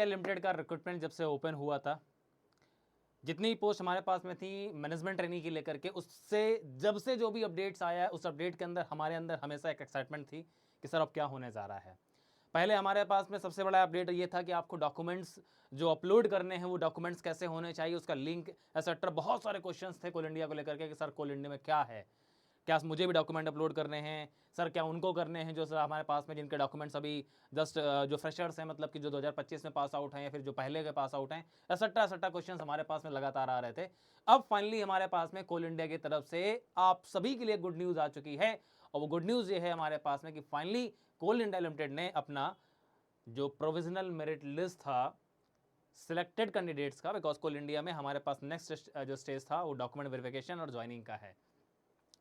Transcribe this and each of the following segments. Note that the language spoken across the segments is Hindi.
इंडिया लिमिटेड का रिक्रूटमेंट जब से ओपन हुआ था, जितनी पोस्ट हमारे पास में थी मैनेजमेंट ट्रेनिंग की लेकर के, उससे जब से जो भी अपडेट्स आया है उस अपडेट के अंदर हमारे अंदर हमेशा एक एक्साइटमेंट थी कि सर अब क्या होने जा रहा है। पहले हमारे पास में सबसे बड़ा अपडेट ये था कि आपको डॉक्यूमेंट्स जो अपलोड करने हैं वो डॉक्यूमेंट्स कैसे होने चाहिए, उसका लिंक एक्सेट्रा, बहुत सारे क्वेश्चंस थे कोल इंडिया को लेकर के कि सर कोल इंडिया में क्या है, क्या मुझे भी डॉक्यूमेंट अपलोड करने हैं सर, क्या उनको करने हैं जो सर हमारे पास में जिनके डॉक्यूमेंट्स अभी जस्ट जो फ्रेशर्स हैं, मतलब कि जो 2025 में पास आउट हैं या फिर जो पहले के पास आउट हैं, एक्सेट्रा क्वेश्चंस हमारे पास में लगातार आ रहे थे। अब फाइनली हमारे पास में कोल इंडिया की तरफ से आप सभी के लिए गुड न्यूज़ आ चुकी है, और वो गुड न्यूज़ ये है हमारे पास में कि फाइनली कोल इंडिया लिमिटेड ने अपना जो प्रोविजनल मेरिट लिस्ट था सिलेक्टेड कैंडिडेट्स का, बिकॉज कोल इंडिया में हमारे पास नेक्स्ट जो स्टेज था वो डॉक्यूमेंट वेरिफिकेशन और ज्वाइनिंग का है,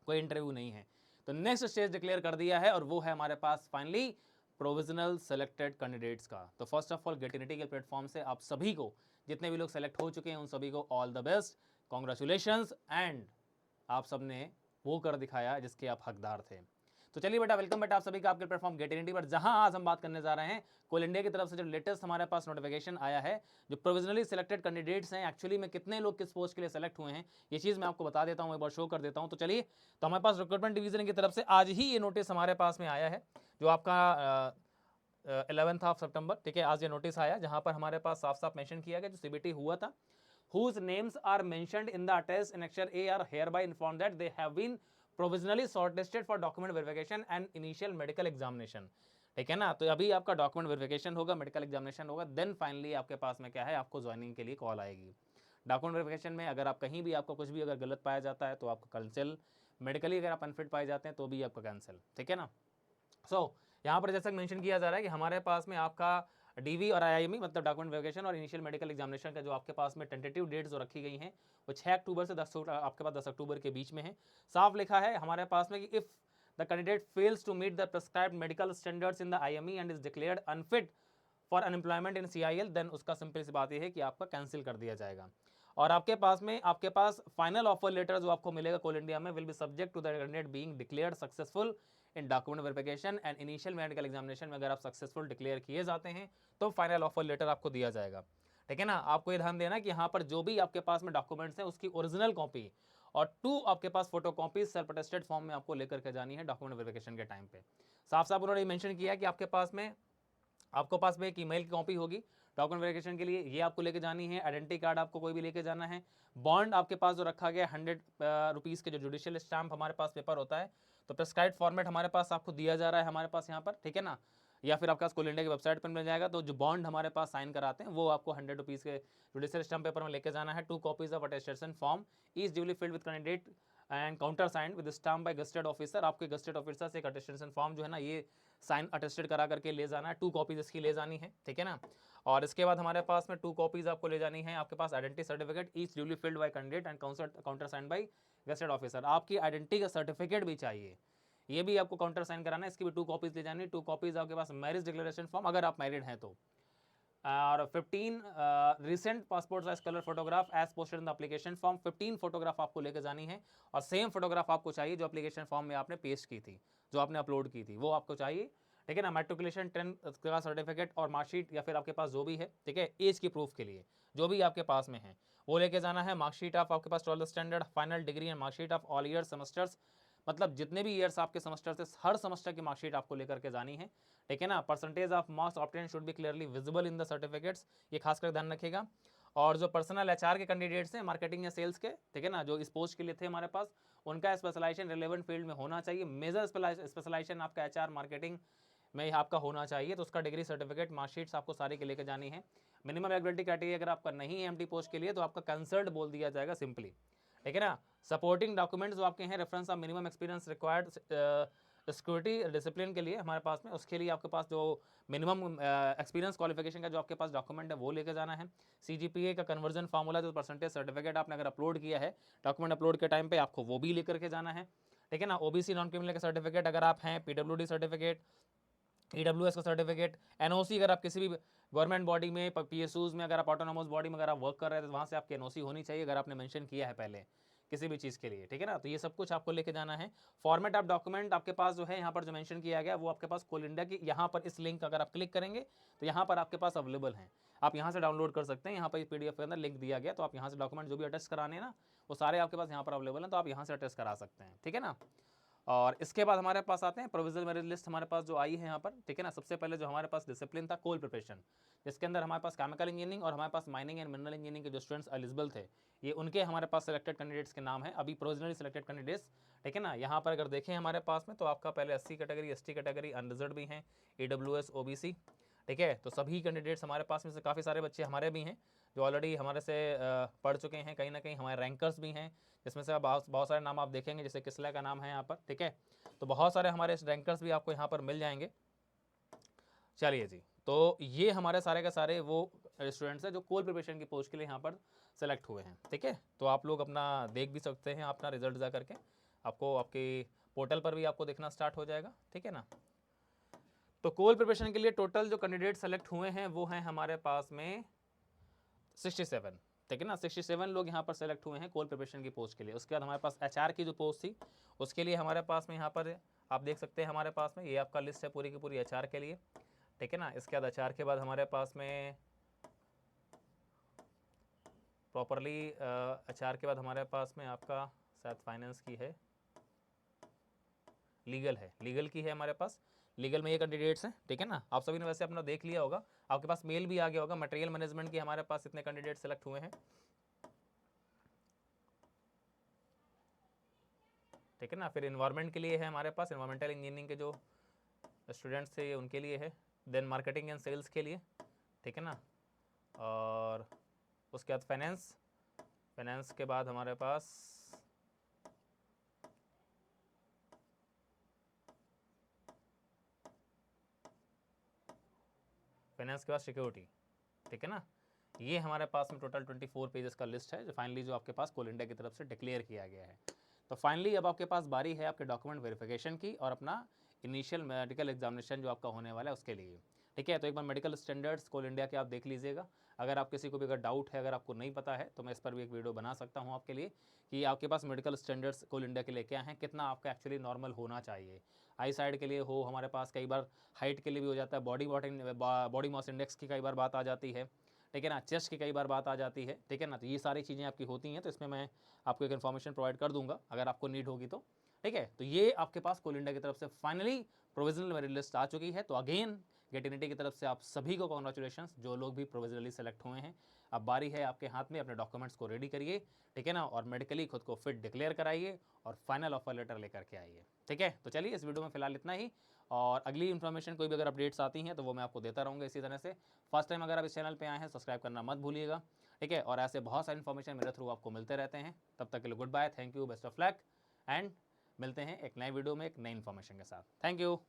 कोई इंटरव्यू नहीं है, तो नेक्स्ट स्टेज डिक्लेयर कर दिया है और वो है हमारे पास फाइनली प्रोविजनल सेलेक्टेड कैंडिडेट्स का। तो फर्स्ट ऑफ ऑल गेटिनिटी के प्लेटफॉर्म से आप सभी को, जितने भी लोग सेलेक्ट हो चुके हैं उन सभी को all the best, congratulations, and आप सबने वो कर दिखाया जिसके आप हकदार थे। तो चलिए बेटा, वेलकम बेटा आप सभी का आपके प्लेटफॉर्म गेटिनिटी पर, जहां आज हम बात करने जा रहे हैं कोल इंडिया की तरफ से जो लेटेस्ट हमारे पास नोटिफिकेशन आया है, जो प्रोविजनली सिलेक्टेड कैंडिडेट्स हैं, एक्चुअली में कितने लोग किस पोस्ट के लिए सेलेक्ट हुए हैं, ये चीज़ मैं आपको बता देता हूँ, एक बार शो कर देता हूँ। तो चलिए, तो हमारे पास रिक्रूटमेंट डिवीजन की तरफ से आज ही ये नोटिस हमारे पास में आया है, जो आपका 11 ऑफ सितंबर, ठीक है, आज ये नोटिस आया जहां पर हमारे पास साफ साफ मेंशन किया गया जो सीबीटी हुआ था, whose names are mentioned in the attached annexure A are hereby informed that they have been provisionally shortlisted for document verification and initial medical examination। ठीक है ना, तो अभी आपका डॉक्यूमेंट वेरिफिकेशन होगा, मेडिकल एग्जामिनेशन होगा, देन फाइनली आपके पास में क्या है, आपको ज्वाइनिंग के लिए कॉल आएगी। डॉक्यूमेंट वेरिफिकेशन में अगर आप कहीं भी आपको कुछ भी अगर गलत पाया जाता है तो आपका कैंसिल, मेडिकली अगर आप अनफिट पाए जाते हैं तो भी आपका कैंसिल, ठीक है ना। सो यहाँ पर जैसा मेंशन किया जा रहा है कि हमारे पास में आपका डीवी और आईआईएमई मतलब डॉक्यूमेंट वेरिफिकेशन और इनिशियल मेडिकल एग्जामिनेशन का जो आपके पास में टेंटेटिव डेट्स जो रखी गई हैं वो 6 अक्टूबर से 10 आपके पास 10 अक्टूबर के बीच में है। साफ लिखा है हमारे पास में कि if the candidate fails to meet the prescribed medical standards in the IME and is declared unfit for unemployment in CIL, then उसका सिंपल सी बात यह है कि आपका कैंसिल कर दिया जाएगा। और आपके पास फाइनल ऑफर लेटर जो आपको मिलेगा कोल इंडिया में will be subject to the candidate being declared successful in document verification and initial medical examination में अगर आप सक्सेसफुल डिक्लेयर किए जाते हैं तो फाइनल ऑफर लेटर आपको दिया जाएगा, ठीक है ना। आपको ये ध्यान देना कि यहाँ पर जो भी आपके पास में डॉक्यूमेंट्स हैं उसकी ओरिजिनल कॉपी और 2 आपके पास photo copy self attested form में आपको लेकर के जानी है डॉक्यूमेंट वेरिफिकेशन के टाइम पे। साफ साफ उन्होंने मेंशन किया कि आपके पास में एक ईमेल की कॉपी होगी डॉक्यूमेंट वेरिफिकेशन के लिए, ये आपको लेके जानी है। आइडेंटिटी कार्ड आपको कोई भी लेके जाना है। बॉन्ड आपके पास जो रखा गया 100 रुपीज़ के जो जुडिशियल स्टैम्प हमारे पास पेपर होता है, तो प्रेस्क्राइब्ड फॉर्मेट हमारे पास आपको दिया जा रहा है हमारे पास यहाँ पर, ठीक है ना, या फिर आपके पास कोल इंडिया की वेबसाइट पर मिल जाएगा। तो जो बॉन्ड हमारे पास साइन कराते हैं वो आपको 100 रुपीज़ के जुडिशियल स्टैम्प पेपर में लेके जाना है। 2 copies of attestation form is duly filled with candidate and countersign with stamp by gazetted officer. आपके गस्टेड ऑफिसर से एक अटेस्टेशन फॉर्म जो है ना ये साइन अटेस्टेड करा करके ले जाना है। 2 कॉपीज इसकी ले जानी है, ठीक है ना। और इसके बाद हमारे पास में 2 कॉपीज आपको ले जानी है आपके पास identity certificate is duly filled by candidate and countersign by gazetted officer. आपकी आइडेंटिटी का सर्टिफिकेट भी चाहिए, ये भी आपको काउंटर साइन कराना है, इसकी भी 2 कॉपीज ले जानी है। 2 कॉपीज आपके पास मैरिज डिक्लेरेशन फॉर्म अगर आप मैरिड हैं तो, और 15 recent passport size colour photograph as posted in the application form. 15 photograph आपको लेकर जानी है और सेम फोटोग्राफ आपको चाहिए जो एप्लीकेशन फॉर्म में आपने पेस्ट की थी, जो आपने अपलोड की थी वो आपको चाहिए, ठीक है ना। मेट्रिकुलेशन 10 का सर्टिफिकेट और मार्कशीट या फिर आपके पास जो भी है, ठीक है, एज की प्रूफ के लिए जो भी आपके पास में है वो लेके जाना है। मार्कशीट ऑफ आपके पास 12th standard final decree and marksheet of all year semesters, मतलब जितने भी ईयर्स आपके सेमेस्टर से हर सेमेस्टर की मार्कशीट आपको लेकर के जानी है, ठीक है ना। Percentage of marks obtain should be clearly visible in the certificates, ये खासकर ध्यान रखिएगा। और जो पर्सनल एचआर के कैंडिडेट्स हैं मार्केटिंग या सेल्स के, ठीक है ना, जो इस पोस्ट के लिए थे हमारे पास, उनका स्पेशलाइजेशन रिलेवेंट फील्ड में होना चाहिए। मेजर स्पेशलाइजेशन आपका एचआर मार्केटिंग में आपका होना चाहिए, तो उसका डिग्री सर्टिफिकेट मार्कशीट्स आपको सारी के लेकर जानी है। मिनिमम एलिजिबिलिटी क्राइटेरिया अगर आपका नहीं है एमटी पोस्ट के लिए तो आपका कंसल्ट बोल दिया जाएगा सिंपली, ठीक है ना। सपोर्टिंग डॉक्यूमेंट्स जो आपके हैं, reference of minimum experience required security discipline के लिए हमारे पास में, उसके लिए आपके पास जो मिनिमम एक्सपीरियंस क्वालिफिकेशन का जो आपके पास डॉक्यूमेंट है वो लेके जाना है। सीजीपीए का कन्वर्जन फार्मूला जो परसेंटेज सर्टिफिकेट आपने अगर अपलोड किया है डॉक्यूमेंट अपलोड के टाइम पे आपको वो भी लेकर के जाना है, ठीक है ना। ओबीसी नॉन क्रिमिनल का सर्टिफिकेट अगर आप हैं, पीडब्ल्यूडी सर्टिफिकेट, ईडब्ल्यूएस का सर्टिफिकेट, एनओसी अगर आप किसी भी गवर्नमेंट बॉडी में, पीएसयूज में, अगर आप ऑटोनोमस बॉडी में अगर आप वर्क कर रहे हैं तो वहाँ से आपकी एनओसी होनी चाहिए अगर आपने मेंशन किया है पहले किसी भी चीज़ के लिए, ठीक है ना। तो ये सब कुछ आपको लेके जाना है। फॉर्मेट ऑफ डॉक्यूमेंट आपके पास जो है यहाँ पर जो मेंशन किया गया वो आपके पास कोल इंडिया की, यहाँ पर इस लिंक अगर आप क्लिक करेंगे तो यहाँ पर आपके पास अवेलेबल हैं, आप यहाँ से डाउनलोड कर सकते हैं। यहाँ पर PDF के अंदर लिंक दिया गया, तो आप यहाँ से डॉक्यूमेंट जो भी अटैच कराने हैं ना वो सारे आपके पास यहाँ पर अवेलेबल हैं, तो आप यहाँ से अटैच करा सकते हैं, ठीक है ना। और इसके बाद हमारे पास आते हैं प्रोविजनल मेरिट लिस्ट हमारे पास जो आई है यहाँ पर, ठीक है ना। सबसे पहले जो हमारे पास डिसिप्लिन था कोल प्रिपरेशन, जिसके अंदर हमारे पास केमिकल इंजीनियरिंग और हमारे पास माइनिंग एंड मिनरल इंजीनियरिंग के जो स्टूडेंट्स एलिजिबल थे, ये उनके हमारे पास सिलेक्टेड कैंडिडेट्स के नाम है, अभी प्रोविजनली सिलेक्टेड कैंडिडेट्स, ठीक है ना। यहाँ पर अगर देखें हमारे पास में तो आपका पहले SC category, ST category, unreserve भी हैं, AWS, OBC, ठीक है। तो सभी कैंडिडेट्स हमारे पास में से काफ़ी सारे बच्चे हमारे भी हैं जो ऑलरेडी हमारे से पढ़ चुके हैं, कहीं ना कहीं हमारे रैंकर्स भी हैं, जिसमें से बहुत सारे नाम आप देखेंगे, जैसे किसला का नाम है यहाँ पर, ठीक है। तो बहुत सारे हमारे रैंकर्स भी आपको यहाँ पर मिल जाएंगे। चलिए जी, तो ये हमारे सारे के सारे वो स्टूडेंट्स हैं जो कोल प्रिपरेशन की पोस्ट के लिए यहाँ पर सेलेक्ट हुए हैं, ठीक है। तो आप लोग अपना देख भी सकते हैं अपना रिजल्ट जा करके, आपको आपके पोर्टल पर भी आपको देखना स्टार्ट हो जाएगा, ठीक है ना। तो कोल प्रिपरेशन के लिए टोटल जो कैंडिडेट सेलेक्ट हुए हैं वो हैं हमारे पास में 67, ठीक है ना। 67 लोग यहाँ पर सेलेक्ट हुए हैं कोल प्रिपरेशन की पोस्ट के लिए। उसके बाद हमारे पास HR की जो पोस्ट थी उसके लिए हमारे पास में यहाँ पर आप देख सकते हैं हमारे पास में ये आपका लिस्ट है पूरी की पूरी HR के लिए, ठीक है ना। इसके बाद HR के बाद हमारे पास में प्रॉपरली HR के बाद हमारे पास में आपका शायद फाइनेंस की है, लीगल है, लीगल की है हमारे पास। लीगल में ये कैंडिडेट्स हैं, ठीक है ना। आप सभी ने वैसे अपना देख लिया होगा, आपके पास मेल भी आ गया होगा। मटेरियल मैनेजमेंट की हमारे पास इतने कैंडिडेट सेलेक्ट हुए हैं, ठीक है ना। फिर इन्वायरमेंट के लिए है हमारे पास, इन्वायरमेंटल इंजीनियरिंग के जो स्टूडेंट्स थे उनके लिए है। देन मार्केटिंग एंड सेल्स के लिए, ठीक है ना। और उसके बाद फाइनेंस के बाद हमारे पास सिक्योरिटी, ठीक है ना। ये हमारे पास में टोटल 24 पेजेस का लिस्ट है जो फाइनली जो आपके पास कोल इंडिया की तरफ से डिक्लेयर किया गया है। तो फाइनली अब आपके पास बारी है आपके डॉक्यूमेंट वेरिफिकेशन की और अपना इनिशियल मेडिकल एग्जामिनेशन जो आपका होने वाला है उसके लिए, ठीक है। तो एक बार मेडिकल स्टैंडर्ड्स कोल इंडिया के आप देख लीजिएगा। अगर आप किसी को भी अगर डाउट है, अगर आपको नहीं पता है तो मैं इस पर भी एक वीडियो बना सकता हूँ आपके लिए कि आपके पास मेडिकल स्टैंडर्ड्स कोल इंडिया के लिए क्या हैं, कितना आपका एक्चुअली नॉर्मल होना चाहिए। आई साइड के लिए हो, हमारे पास कई बार हाइट के लिए भी हो जाता है, बॉडी मास इंडेक्स की कई बार बात आ जाती है, ठीक है ना। चेस्ट की कई बार बात आ जाती है, ठीक है ना। तो ये सारी चीज़ें आपकी होती हैं, तो इसमें मैं आपको एक इन्फॉर्मेशन प्रोवाइड कर दूंगा अगर आपको नीड होगी तो, ठीक है। तो ये आपके पास कोल इंडिया की तरफ से फाइनली प्रोविजनल मेरिट लिस्ट आ चुकी है। तो अगेन गेटिनिटी की तरफ से आप सभी को कॉन्ग्रेचुलेशंस जो लोग भी प्रोविजनली सेलेक्ट हुए हैं। अब बारी है आपके हाथ में, अपने डॉक्यूमेंट्स को रेडी करिए, ठीक है ना, और मेडिकली खुद को फिट डिक्लेयर कराइए और फाइनल ऑफर लेटर लेकर के आइए, ठीक है। तो चलिए इस वीडियो में फिलहाल इतना ही, और अगली इन्फॉर्मेशन कोई भी अगर अपडेट्स आती हैं तो वो मैं आपको देता रहूँगा इसी तरह से। फर्स्ट टाइम अगर आप इस चैनल पे आए हैं सब्सक्राइब करना मत भूलिएगा, ठीक है। और ऐसे बहुत सारी इन्फॉर्मेशन मेरे थ्रू आपको मिलते रहते हैं। तब तक के लिए good bye, thank you, best of luck, and मिलते हैं एक नए वीडियो में एक नई इन्फॉर्मेशन के साथ। Thank you.